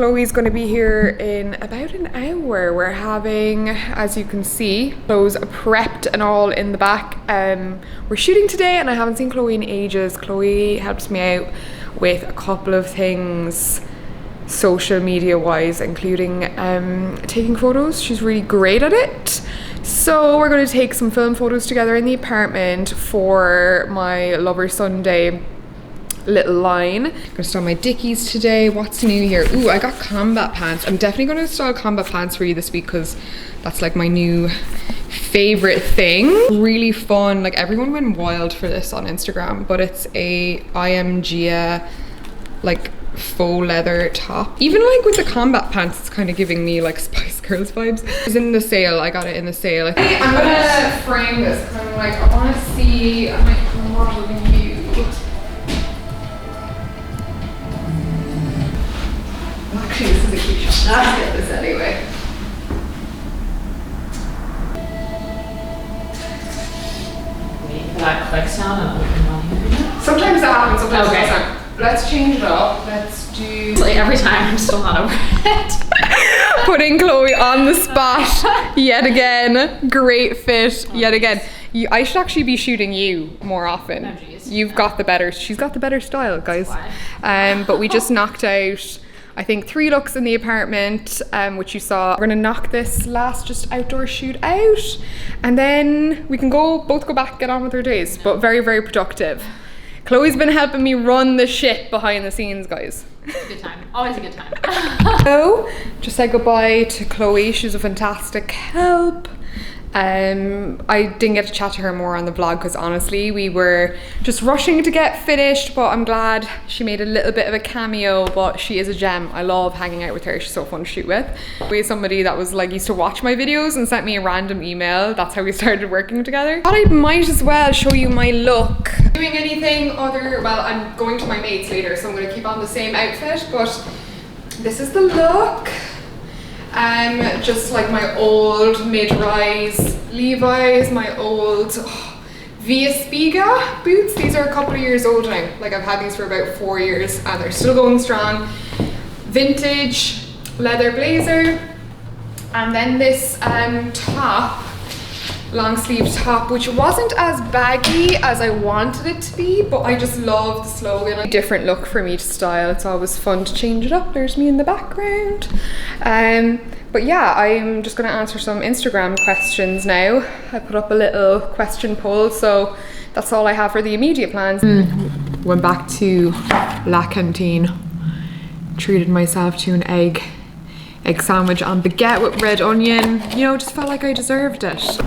Chloe's gonna be here in about an hour. We're having, as you can see, clothes prepped and all in the back. We're shooting today and I haven't seen Chloe in ages. Chloe helps me out with a couple of things social media wise, including taking photos. She's really great at it. So we're going to take some film photos together in the apartment for my Lover Sunday little line. I'm gonna style my dickies today. What's new here? Ooh, I got combat pants. I'm definitely gonna style combat pants for you this week because that's like my new favorite thing. Really fun. Like everyone went wild for this on Instagram, but it's a IMG like faux leather top. Even like with the combat pants, it's kind of giving me like Spice Girls vibes. It's in the sale. I got it in the sale. I'm gonna frame this because I'm like, I want to see. I might model you. Actually, this is a cute shot. Let's get this anyway. Wait for that click sound and open on here. Sometimes that happens, sometimes it doesn't. Let's change it up. Let's do... Like every time, I'm still not over it. Putting Chloe on the spot yet again. Great fit yet again. I should actually be shooting you more often. Oh, geez. You've got the better... She's got the better style, guys. But we just knocked out... I think 3 looks in the apartment, which you saw. We're gonna knock this last just outdoor shoot out, and then we can both go back, get on with our days. But very, very productive. Chloe's been helping me run the shit behind the scenes, guys. It's a good time. Always a good time. So, just say goodbye to Chloe. She's a fantastic help. I didn't get to chat to her more on the vlog because honestly we were just rushing to get finished, but I'm glad she made a little bit of a cameo. But she is a gem. I love hanging out with her. She's so fun to shoot with. We somebody that was like used to watch my videos and sent me a random email. That's how we started working together. I thought I might as well show you my look. Doing anything other, well, I'm going to my mates later, so I'm going to keep on the same outfit, but this is the look. Just like my old mid-rise Levi's, my old Via Spiga boots. These are a couple of years old now. Like I've had these for about 4 years and they're still going strong. Vintage leather blazer. And then this top, long sleeve top, which wasn't as baggy as I wanted it to be, but I just love the slogan. A different look for me to style. It's always fun to change it up. There's me in the background. But yeah, I'm just gonna answer some Instagram questions now. I put up a little question poll, so that's all I have for the immediate plans. Went back to La Cantine. Treated myself to an egg sandwich on baguette with red onion. You know, just felt like I deserved it.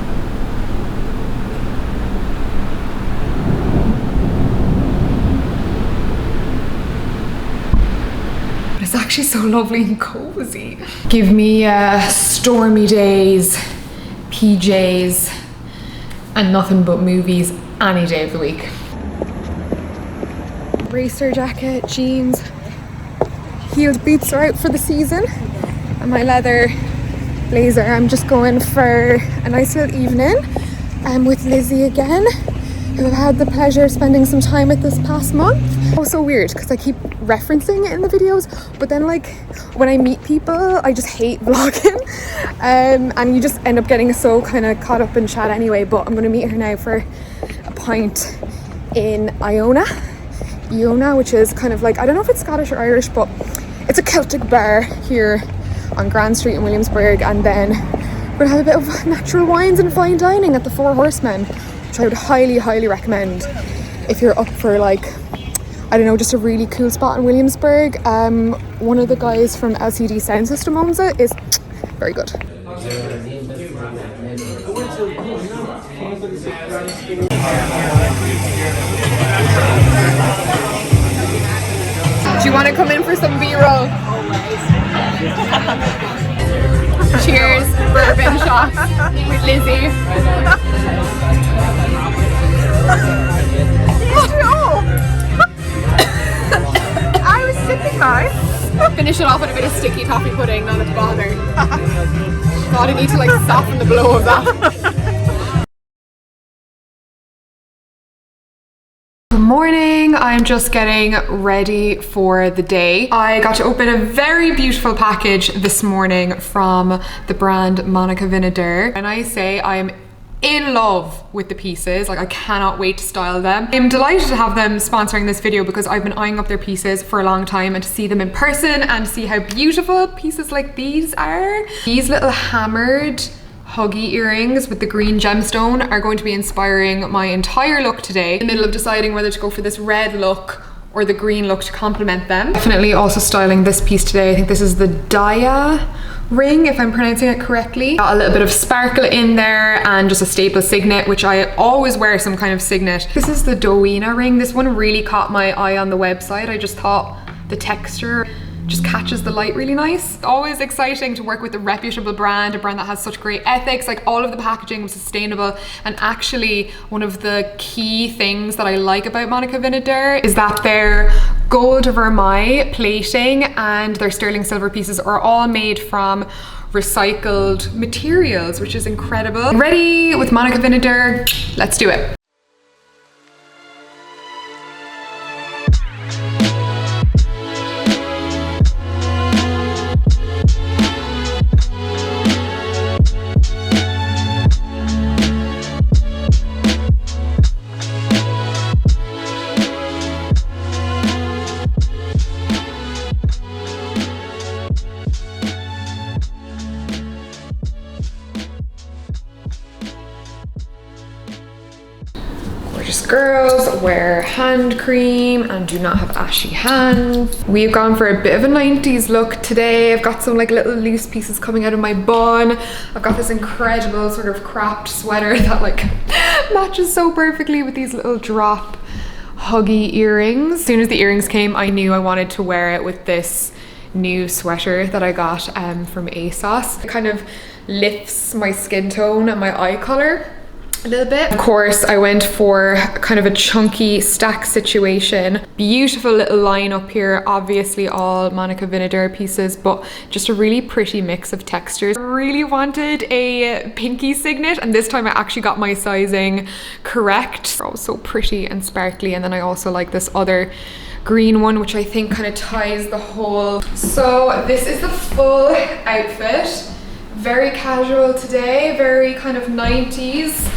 It's actually so lovely and cozy. Give me stormy days, PJs, and nothing but movies any day of the week. Racer jacket, jeans, heeled boots are out for the season, and my leather blazer. I'm just going for a nice little evening with Lizzy again, who I've had the pleasure of spending some time with this past month. Oh, so weird because I keep referencing it in the videos, but then like when I meet people I just hate vlogging, and you just end up getting so kind of caught up in chat anyway. But I'm going to meet her now for a pint in Iona, which is kind of like, I don't know if it's Scottish or Irish, but it's a Celtic bar here on Grand Street in Williamsburg. And then we're gonna have a bit of natural wines and fine dining at the Four Horsemen, which I would highly recommend if you're up for like, I don't know, just a really cool spot in Williamsburg. One of the guys from LCD Sound System owns it. Is very good. Do you want to come in for some B-roll? Cheers, bourbon shots with Lizzy. I was sipping mine. Finish it off with a bit of sticky toffee pudding, not a bother. God, I need to like soften the blow of that. Good morning, I'm just getting ready for the day. I got to open a very beautiful package this morning from the brand Monica Vinader, and I say I'm in love with the pieces. Like, I cannot wait to style them. I'm delighted to have them sponsoring this video because I've been eyeing up their pieces for a long time, and to see them in person and see how beautiful pieces like these are. These little hammered huggy earrings with the green gemstone are going to be inspiring my entire look today. In the middle of deciding whether to go for this red look or the green look to complement them. Definitely also styling this piece today. I think this is the Daya ring, if I'm pronouncing it correctly. Got a little bit of sparkle in there and just a staple signet, which I always wear some kind of signet. This is the Dowena ring. This one really caught my eye on the website. I just thought the texture just catches the light really nice. Always exciting to work with a reputable brand, a brand that has such great ethics. Like, all of the packaging was sustainable, and actually one of the key things that I like about Monica Vinader is that their gold vermeil plating and their sterling silver pieces are all made from recycled materials, which is incredible. Ready with Monica Vinader, let's do it. Girls wear hand cream and do not have ashy hands. We've gone for a bit of a 90s look today. I've got some like little loose pieces coming out of my bun. I've got this incredible sort of cropped sweater that like matches so perfectly with these little drop huggy earrings. As soon as the earrings came, I knew I wanted to wear it with this new sweater that I got from ASOS. It kind of lifts my skin tone and my eye color a little bit. Of course, I went for kind of a chunky stack situation. Beautiful little line up here, obviously all Monica Vinader pieces, but just a really pretty mix of textures. I really wanted a pinky signet, and this time I actually got my sizing correct. They're all so pretty and sparkly, and then I also like this other green one, which I think kind of ties the whole. So this is the full outfit. Very casual today, very kind of 90s.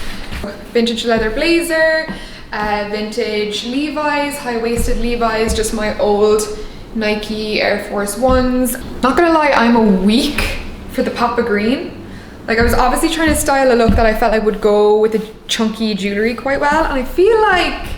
Vintage leather blazer, vintage Levi's, high-waisted Levi's, just my old Nike Air Force Ones. Not gonna lie, I'm a weak for the pop of green. Like, I was obviously trying to style a look that I felt like would go with the chunky jewelry quite well, and I feel like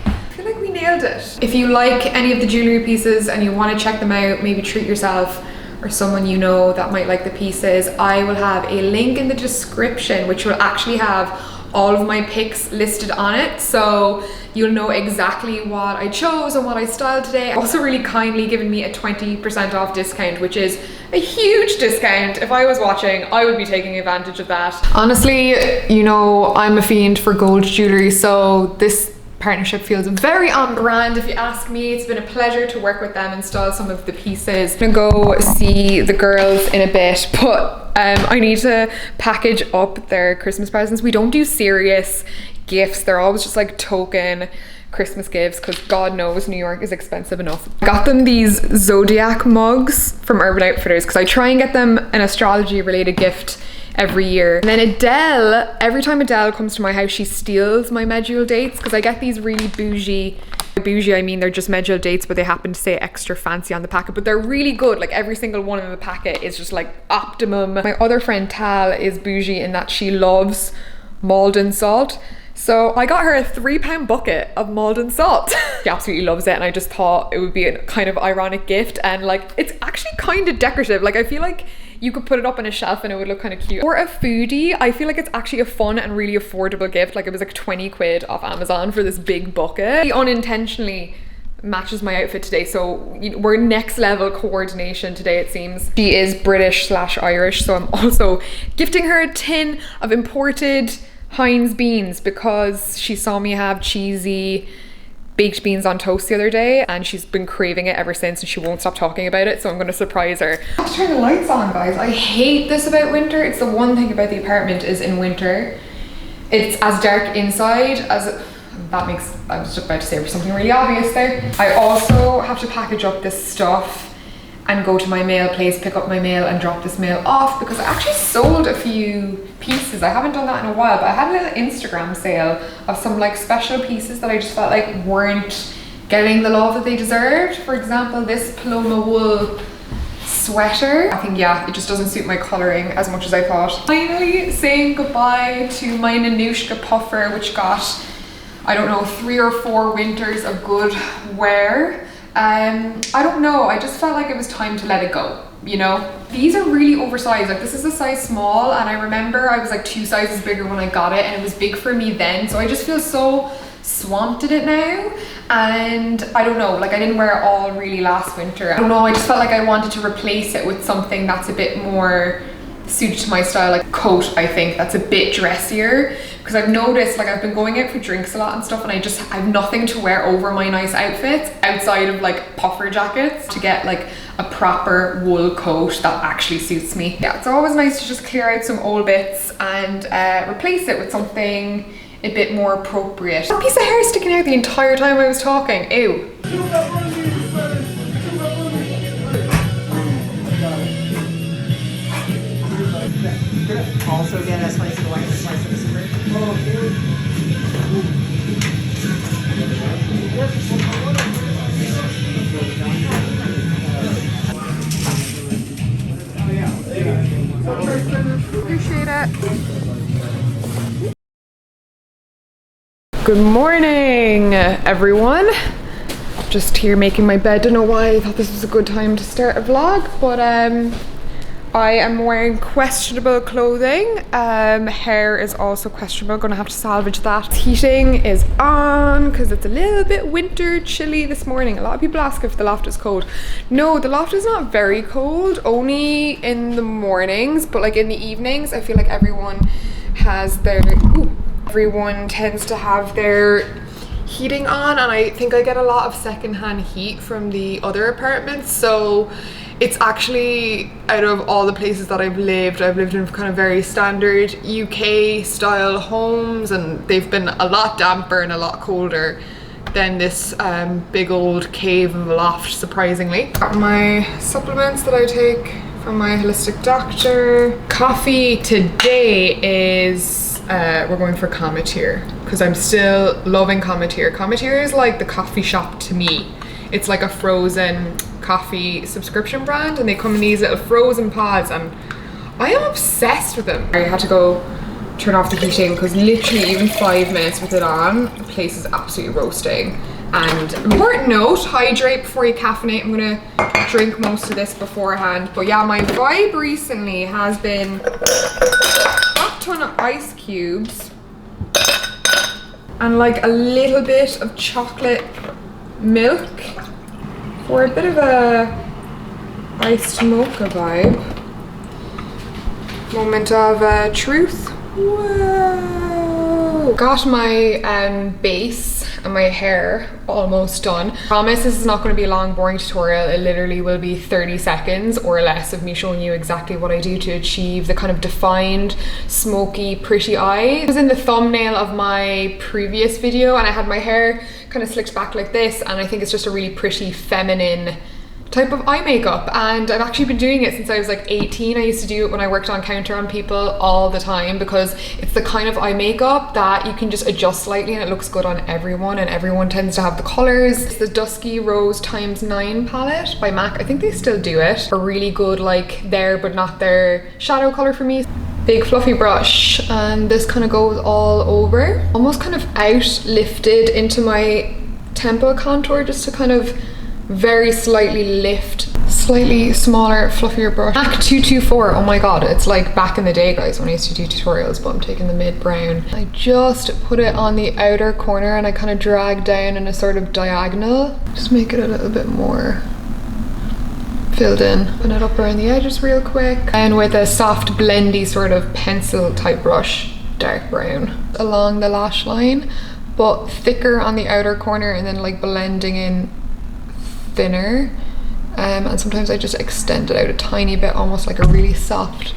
we nailed it. If you like any of the jewelry pieces and you want to check them out, maybe treat yourself or someone you know that might like the pieces, I will have a link in the description which will actually have all of my picks listed on it, so you'll know exactly what I chose and what I styled today. Also really kindly given me a 20% off discount, which is a huge discount. If I was watching, I would be taking advantage of that. Honestly, you know, I'm a fiend for gold jewelry, so this partnership feels very on brand if you ask me. It's been a pleasure to work with them and style some of the pieces. I'm gonna go see the girls in a bit, but I need to package up their Christmas presents. We don't do serious gifts. They're always just like token Christmas gifts, because God knows New York is expensive enough. I got them these Zodiac mugs from Urban Outfitters because I try and get them an astrology related gift every year. And then Adele, every time Adele comes to my house, she steals my medjool dates, because I get these really bougie, I mean they're just medjool dates, but they happen to say extra fancy on the packet, but they're really good. Like, every single one in the packet is just like optimum. My other friend Tal is bougie in that she loves Maldon salt, so I got her a £3 bucket of Maldon salt. She absolutely loves it, and I just thought it would be a kind of ironic gift, and like, it's actually kind of decorative. Like, I feel like you could put it up on a shelf and it would look kind of cute. For a foodie, I feel like it's actually a fun and really affordable gift. Like, it was like 20 quid off Amazon for this big bucket. It unintentionally matches my outfit today, so we're next level coordination today, it seems. She is British/Irish, so I'm also gifting her a tin of imported Heinz beans because she saw me have cheesy baked beans on toast the other day, and she's been craving it ever since, and she won't stop talking about it, so I'm gonna surprise her. Let's turn the lights on, guys. I hate this about winter. It's the one thing about the apartment is in winter, it's as dark inside as That makes, I was just about to say something really obvious there. I also have to package up this stuff and go to my mail place, pick up my mail and drop this mail off because I actually sold a few pieces. I haven't done that in a while, but I had a little Instagram sale of some like special pieces that I just felt like weren't getting the love that they deserved. For example, this Paloma wool sweater. I think, yeah, it just doesn't suit my colouring as much as I thought. Finally saying goodbye to my Nanushka puffer, which got, I don't know, 3 or 4 winters of good wear. I don't know, I just felt like it was time to let it go, you know? These are really oversized, like this is a size small, and I remember I was like 2 sizes bigger when I got it, and it was big for me then, so I just feel so swamped in it now. And I don't know, like I didn't wear it all really last winter. I don't know, I just felt like I wanted to replace it with something that's a bit more suited to my style, like coat, I think, that's a bit dressier. Because I've noticed, like I've been going out for drinks a lot and stuff, and I have nothing to wear over my nice outfits outside of like puffer jackets to get like a proper wool coat that actually suits me. Yeah, it's always nice to just clear out some old bits and replace it with something a bit more appropriate. That piece of hair sticking out the entire time I was talking, ew. Also get a slice of white, a slice of the Appreciate it. Good morning, everyone. Just here making my bed. Don't know why I thought this was a good time to start a vlog, but I am wearing questionable clothing. Hair is also questionable. Gonna have to salvage that. Heating is on because it's a little bit winter chilly this morning. A lot of people ask if the loft is cold. No, the loft is not very cold, only in the mornings, but like in the evenings I feel like everyone has their everyone tends to have their heating on, and I think I get a lot of secondhand heat from the other apartments. So it's actually, out of all the places that I've lived in kind of very standard UK style homes, and they've been a lot damper and a lot colder than this big old cave of a loft, surprisingly. Got my supplements that I take from my holistic doctor. Coffee today is, we're going for Cometeer because I'm still loving Cometeer. Cometeer is like the coffee shop to me. It's like a frozen coffee subscription brand, and they come in these little frozen pods, and I am obsessed with them. I had to go turn off the heating because literally even 5 minutes with it on, the place is absolutely roasting. And important note, hydrate before you caffeinate. I'm gonna drink most of this beforehand. But yeah, my vibe recently has been a ton of ice cubes and like a little bit of chocolate milk for a bit of a iced mocha vibe. Moment of truth. Whoa! Got my base and my hair almost done. Promise this is not going to be a long boring tutorial. It literally will be 30 seconds or less of me showing you exactly what I do to achieve the kind of defined, smoky, pretty eye. It was in the thumbnail of my previous video, and I had my hair kind of slicked back like this, and I think it's just a really pretty feminine type of eye makeup, and I've actually been doing it since I was like 18. I used to do it when I worked on counter on people all the time because it's the kind of eye makeup that you can just adjust slightly and it looks good on everyone, and everyone tends to have the colours. It's the Dusky Rose ×9 palette by MAC. I think they still do it. A really good like there but not there shadow colour for me. Big fluffy brush, and this kind of goes all over, almost kind of out lifted into my temple contour just to kind of very slightly lift. Slightly smaller, fluffier brush. MAC 224, oh my god, it's like back in the day, guys, when I used to do tutorials, but I'm taking the mid brown. I just put it on the outer corner and I kind of drag down in a sort of diagonal. Just make it a little bit more filled in. Put it up around the edges real quick. And with a soft blendy sort of pencil type brush, dark brown. Along the lash line, but thicker on the outer corner, and then like blending in thinner, and sometimes I just extend it out a tiny bit, almost like a really soft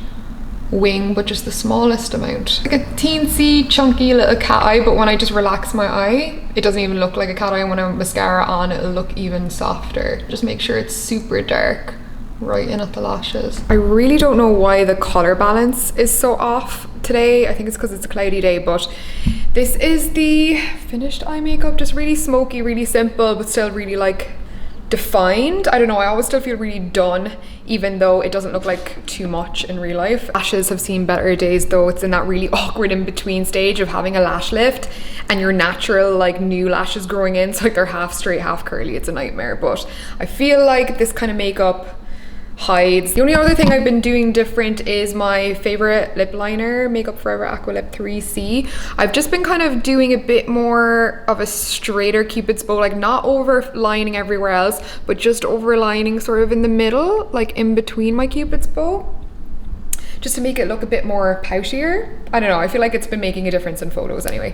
wing, but just the smallest amount. Like a teensy, chunky little cat eye, but when I just relax my eye, it doesn't even look like a cat eye. When I have mascara on, it'll look even softer. Just make sure it's super dark right in at the lashes. I really don't know why the color balance is so off today. I think it's because it's a cloudy day, but this is the finished eye makeup. Just really smoky, really simple, but still really like defined. I don't know, I always still feel really done, even though it doesn't look like too much in real life. Lashes have seen better days though. It's in that really awkward in between stage of having a lash lift and your natural like new lashes growing in, so like they're half straight, half curly. It's a nightmare, but I feel like this kind of makeup hides. The only other thing I've been doing different is my favorite lip liner, Makeup Forever Aqua Lip 3C. I've just been kind of doing a bit more of a straighter cupid's bow, like not overlining everywhere else, but just overlining sort of in the middle, like in between my cupid's bow, just to make it look a bit more poutier. I don't know, I feel like it's been making a difference in photos anyway.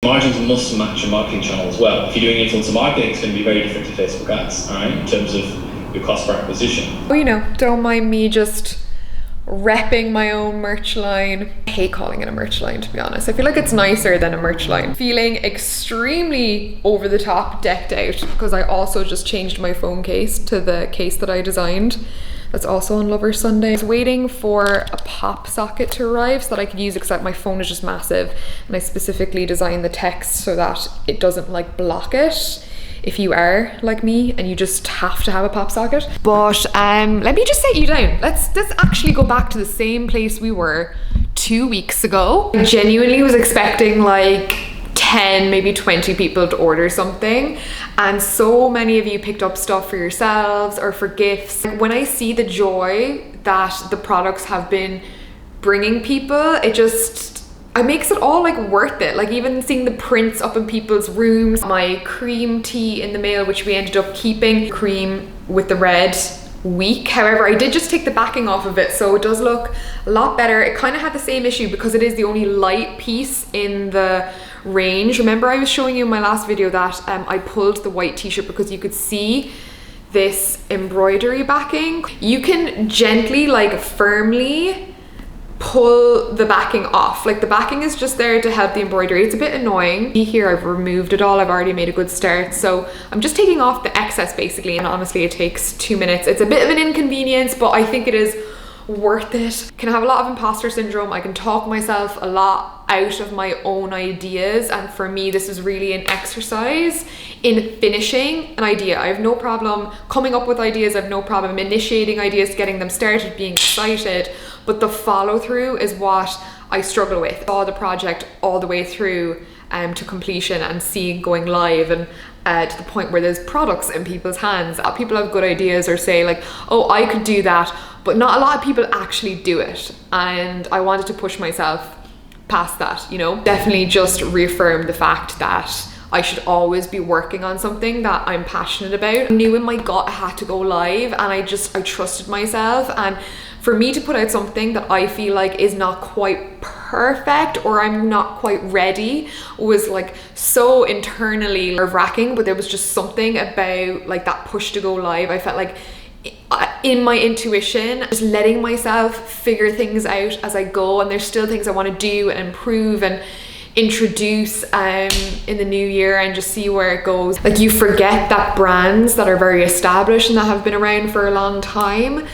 Margins must match your marketing channel as well. If you're doing influencer marketing, it's going to be very different to Facebook ads, all right, in terms of your cost per acquisition. Well, you know, don't mind me just repping my own merch line. I hate calling it a merch line, to be honest. I feel like it's nicer than a merch line. Feeling extremely over the top decked out because I also just changed my phone case to the case that I designed. That's also on Lover Sunday. I was waiting for a pop socket to arrive so that I could use it, because my phone is just massive, and I specifically designed the text so that it doesn't like block it if you are like me and you just have to have a pop socket. But let me just set you down. Let's actually go back to the same place we were 2 weeks ago. I genuinely was expecting like 10, maybe 20 people to order something, and so many of you picked up stuff for yourselves or for gifts. When I see the joy that the products have been bringing people, it makes it all like worth it. Like even seeing the prints up in people's rooms, my cream tea in the mail, which we ended up keeping, cream with the red weak. However, I did just take the backing off of it, so it does look a lot better. It kind of had the same issue because it is the only light piece in the range. Remember I was showing you in my last video that I pulled the white t-shirt because you could see this embroidery backing. You can gently, like firmly pull the backing off. Like the backing is just there to help the embroidery. It's a bit annoying. Here I've removed it all. I've already made a good start, so I'm just taking off the excess basically, and honestly it takes 2 minutes. It's a bit of an inconvenience, but I think it is worth it. I can have a lot of imposter syndrome. I can talk myself a lot out of my own ideas, and for me this is really an exercise in finishing an idea. I have no problem coming up with ideas. I have no problem initiating ideas, getting them started, being excited, but the follow through is what I struggle with. Saw the project all the way through to completion and seeing going live, and to the point where there's products in people's hands. People have good ideas or say like, oh, I could do that, but not a lot of people actually do it, and I wanted to push myself past that, you know. Definitely just reaffirm the fact that I should always be working on something that I'm passionate about. I knew in my gut I had to go live, and I trusted myself, and for me to put out something that I feel like is not quite perfect or I'm not quite ready was like so internally nerve-wracking, but there was just something about like that push to go live. I felt like in my intuition, just letting myself figure things out as I go, and there's still things I want to do and improve and introduce in the new year, and just see where it goes. Like you forget that brands that are very established and that have been around for a long time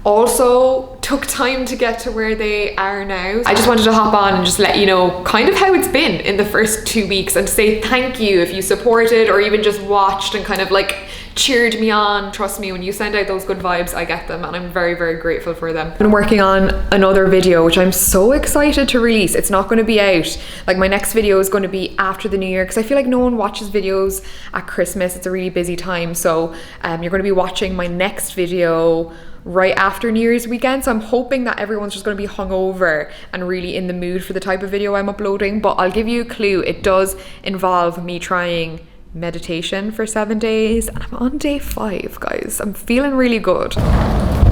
also took time to get to where they are now. I just wanted to hop on and just let you know kind of how it's been in the first 2 weeks, and to say thank you if you supported or even just watched and kind of like cheered me on. Trust me, when you send out those good vibes, I get them, and I'm very, very grateful for them. I'm working on another video which I'm so excited to release. It's not going to be out, like my next video is going to be after the new year, because I feel like no one watches videos at Christmas. It's a really busy time, so you're going to be watching my next video right after New Year's weekend, so I'm hoping that everyone's just going to be hungover and really in the mood for the type of video I'm uploading. But I'll give you a clue, it does involve me trying meditation for 7 days, and I'm on day 5, guys. I'm feeling really good.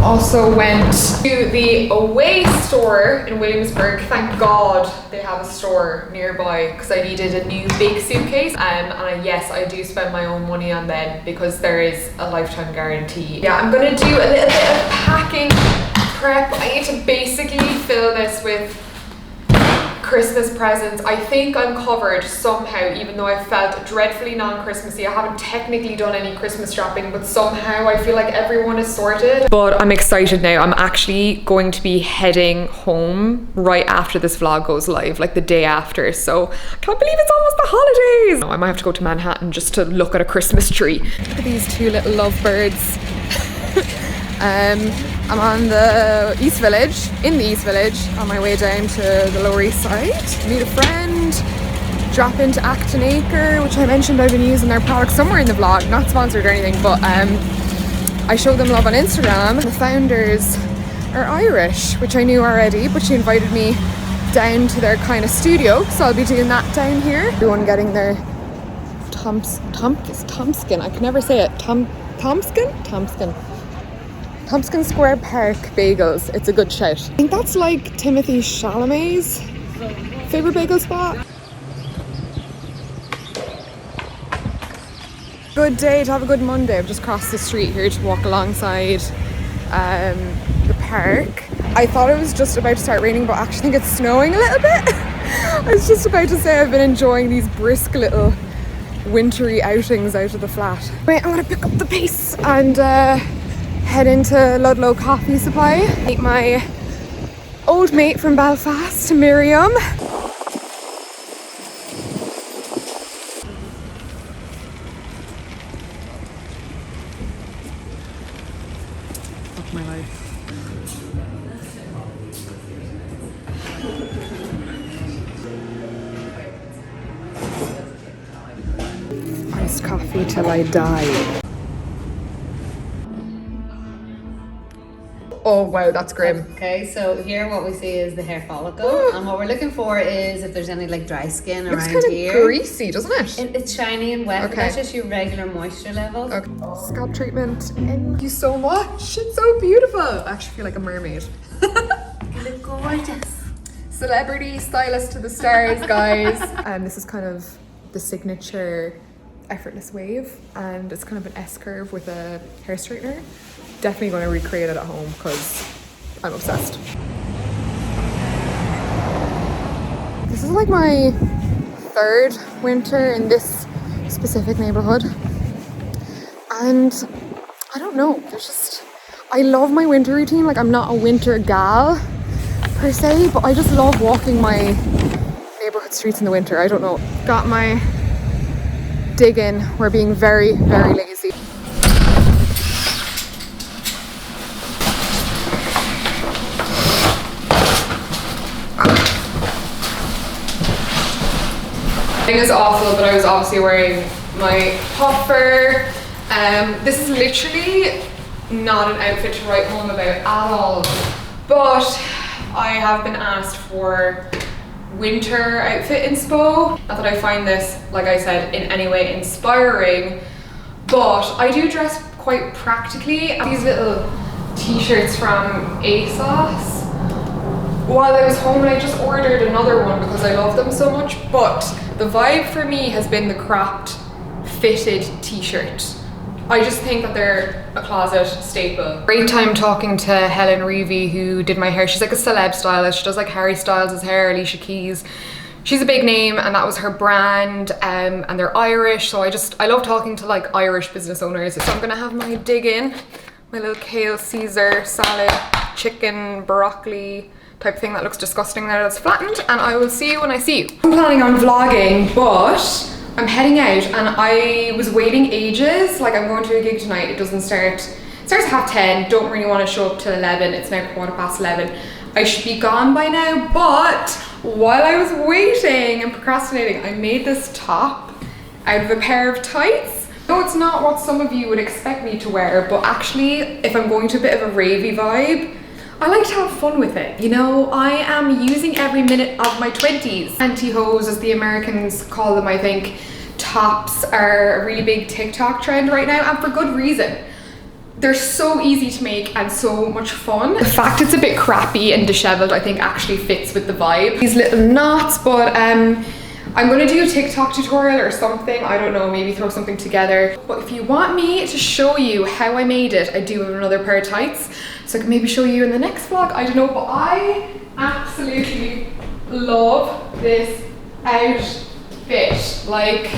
Also went to the Away store in Williamsburg. Thank God they have a store nearby because I needed a new big suitcase. Yes, I do spend my own money on them because there is a lifetime guarantee. Yeah, I'm gonna do a little bit of packing prep. I need to basically fill this with Christmas presents. I think I'm covered somehow, even though I felt dreadfully non-Christmassy. I haven't technically done any Christmas shopping, but somehow I feel like everyone is sorted. But I'm excited now. I'm actually going to be heading home right after this vlog goes live, like the day after. So I can't believe it's almost the holidays. I might have to go to Manhattan just to look at a Christmas tree. Look at these two little lovebirds. I'm on the East Village, in the East Village, on my way down to the Lower East Side. Meet a friend, drop into Acton Acre, which I mentioned I've been using their products somewhere in the vlog, not sponsored or anything, but I show them love on Instagram. The founders are Irish, which I knew already, but she invited me down to their kind of studio, so I'll be doing that down here. Everyone getting their Tompskin, I can never say it, Tompskin Square Park bagels. It's a good shout. I think that's like Timothy Chalamet's favorite bagel spot. Good day to have a good Monday. I've just crossed the street here to walk alongside the park. I thought it was just about to start raining, but I actually think it's snowing a little bit. I was just about to say I've been enjoying these brisk little wintry outings out of the flat. Wait, I'm gonna pick up the pace and head into Ludlow Coffee Supply. Meet my old mate from Belfast, Miriam. Fuck my life. Iced coffee till I die. Oh wow, that's grim. Okay, so here what we see is the hair follicle, and what we're looking for is if there's any like dry skin Looks around kind of here. greasy, doesn't it? It's shiny and wet. Okay. That's just your regular moisture levels. Okay. Scalp treatment. Thank you so much. It's so beautiful. I actually feel like a mermaid. You look gorgeous. Celebrity stylist to the stars, guys. This is kind of the signature effortless wave, and it's kind of an S curve with a hair straightener. Definitely going to recreate it at home because I'm obsessed. This is like my third winter in this specific neighborhood, and I don't know, I love my winter routine. Like, I'm not a winter gal per se, but I just love walking my neighborhood streets in the winter. I don't know. Got my dig in. We're being very, very lazy. Is awful, but I was obviously wearing my puffer. This is literally not an outfit to write home about at all, but I have been asked for winter outfit inspo. Not that I find this, like I said, in any way inspiring, but I do dress quite practically. These little t-shirts from ASOS. While I was home, and I just ordered another one because I love them so much, but the vibe for me has been the cropped fitted t-shirt. I just think that they're a closet staple. Great time talking to Helen Reevy, who did my hair. She's like a celeb stylist. She does like Harry Styles' hair, Alicia Keys. She's a big name, and that was her brand, and they're Irish, so I love talking to like Irish business owners. So I'm gonna have my dig in, my little kale Caesar salad, chicken, broccoli type thing that looks disgusting there that's flattened, and I will see you when I see you. I'm planning on vlogging, but I'm heading out, and I was waiting ages. Like, I'm going to a gig tonight. It doesn't start, it starts at 10:30. Don't really want to show up till 11. It's now 11:15. I should be gone by now, but while I was waiting and procrastinating, I made this top out of a pair of tights. No, it's not what some of you would expect me to wear, but actually, if I'm going to a bit of a ravey vibe, I like to have fun with it. You know, I am using every minute of my 20s. Pantyhose, as the Americans call them, I think. Tops are a really big TikTok trend right now, and for good reason. They're so easy to make and so much fun. The fact it's a bit crappy and disheveled I think actually fits with the vibe. These little knots, but I'm gonna do a TikTok tutorial or something, I don't know, maybe throw something together. But if you want me to show you how I made it, I do have another pair of tights, so I can maybe show you in the next vlog, I don't know, but I absolutely love this outfit. Like,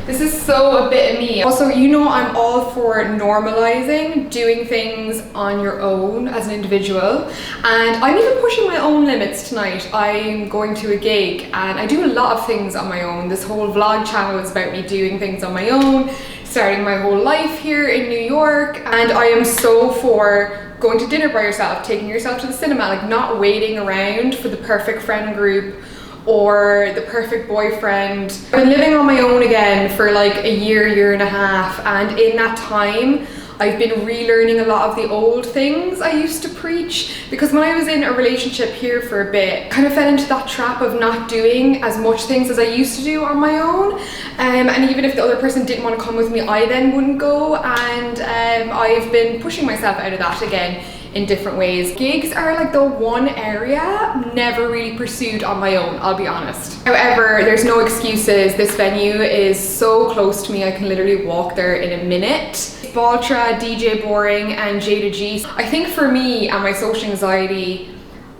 this is so a bit of me. Also, you know I'm all for normalizing doing things on your own as an individual, and I'm even pushing my own limits tonight. I'm going to a gig and I do a lot of things on my own. This whole vlog channel is about me doing things on my own, starting my whole life here in New York, and I am so for going to dinner by yourself, taking yourself to the cinema, like not waiting around for the perfect friend group or the perfect boyfriend. I've been living on my own again for like a year and a half, and in that time I've been relearning a lot of the old things I used to preach, because when I was in a relationship here for a bit, kind of fell into that trap of not doing as much things as I used to do on my own, and even if the other person didn't want to come with me, I then wouldn't go, and I've been pushing myself out of that again in different ways. Gigs are like the one area never really pursued on my own, I'll be honest. However, there's no excuses. This venue is so close to me, I can literally walk there in a minute. Baltra, DJ Boring and Jada G. I think for me and my social anxiety,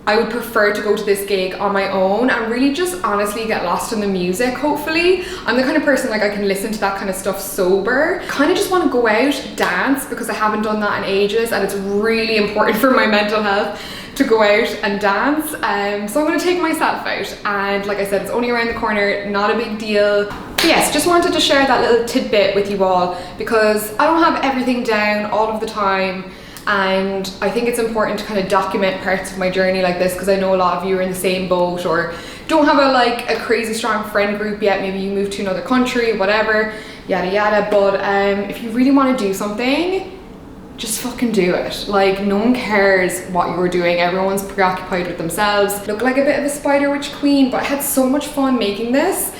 I would prefer to go to this gig on my own and really just honestly get lost in the music, hopefully. I'm the kind of person like I can listen to that kind of stuff sober. Kind of just want to go out, dance, because I haven't done that in ages and it's really important for my mental health to go out and dance. So I'm going to take myself out, and like I said, it's only around the corner, not a big deal. But yes, just wanted to share that little tidbit with you all because I don't have everything down all of the time. And I think it's important to kind of document parts of my journey like this, because I know a lot of you are in the same boat or don't have a crazy strong friend group yet. Maybe you moved to another country, whatever, yada yada. But if you really want to do something, just fucking do it. Like, no one cares what you're doing. Everyone's preoccupied with themselves. Look like a bit of a spider witch queen, but I had so much fun making this.